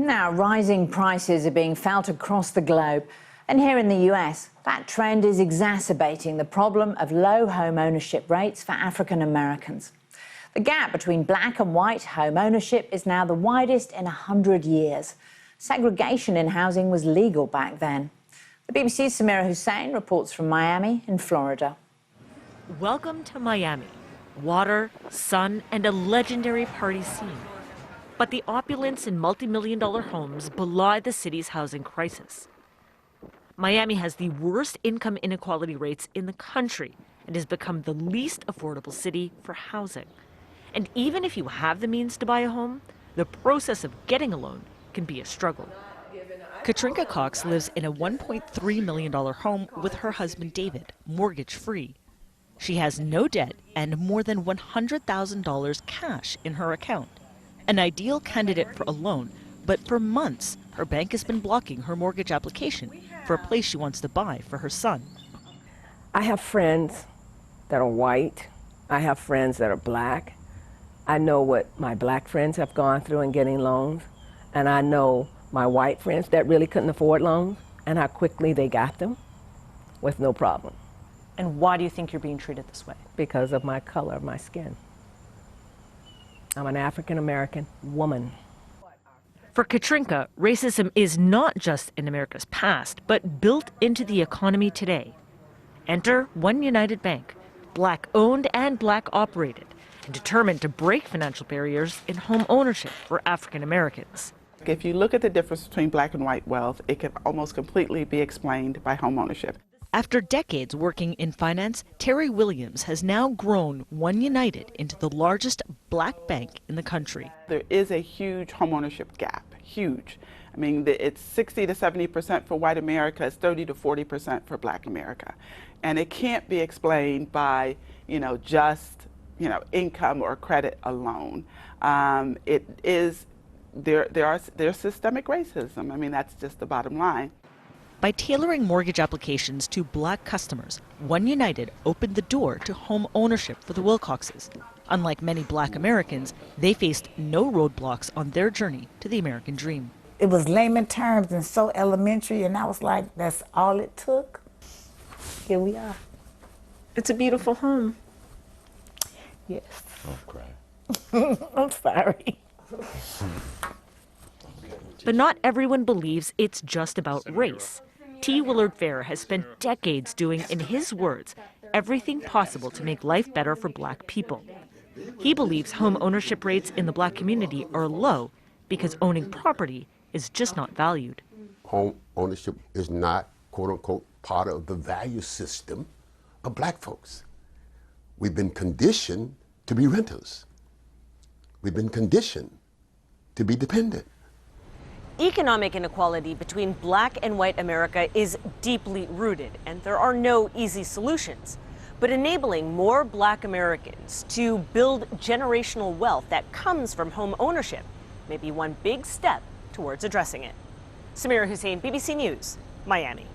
Now, rising prices are being felt across the globe. And here in the US, that trend is exacerbating the problem of low home ownership rates for African Americans. The gap between black and white home ownership is now the widest in 100 years. Segregation in housing was legal back then. The BBC's Samira Hussein reports from Miami in Florida. Welcome to Miami. Water, sun, and a legendary party scene. But the opulence in multi-million-dollar homes belie the city's housing crisis. Miami has the worst income inequality rates in the country and has become the least affordable city for housing. And even if you have the means to buy a home, the process of getting a loan can be a struggle. Katrinka Cox lives in a $1.3 million home with her husband David, mortgage-free. She has no debt and more than $100,000 cash in her account. An ideal candidate for a loan, but for months, her bank has been blocking her mortgage application for a place she wants to buy for her son. I have friends that are white. I have friends that are black. I know what my black friends have gone through in getting loans, and I know my white friends that really couldn't afford loans and how quickly they got them with no problem. And why do you think you're being treated this way? Because of my color of my skin. I'm an African American woman. For Katrinka, racism is not just in America's past, but built into the economy today. Enter One United Bank, black owned and black operated, and determined to break financial barriers in home ownership for African Americans. If you look at the difference between black and white wealth, it can almost completely be explained by home ownership. After decades working in finance, Terry Williams has now grown One United into the largest black bank in the country. There is a huge homeownership gap, huge. I mean, it's 60 to 70% for white America, it's 30 to 40% for black America. And it can't be explained by, just, income or credit alone. There's systemic racism. I mean, that's just the bottom line. By tailoring mortgage applications to black customers, One United opened the door to home ownership for the Wilcoxes. Unlike many black Americans, they faced no roadblocks on their journey to the American dream. It was layman terms and so elementary, and I was like, that's all it took. Here we are. It's a beautiful home. Yes. Don't cry. I'm sorry. But not everyone believes it's just about race. T. Willard Fair has spent decades doing, in his words, everything possible to make life better for black people. He believes home ownership rates in the black community are low because owning property is just not valued. Home ownership is not, quote unquote, part of the value system of black folks. We've been conditioned to be renters. We've been conditioned to be dependent. Economic inequality between black and white America is deeply rooted, and there are no easy solutions. But enabling more black Americans to build generational wealth that comes from home ownership may be one big step towards addressing it. Samira Hussein, BBC News, Miami.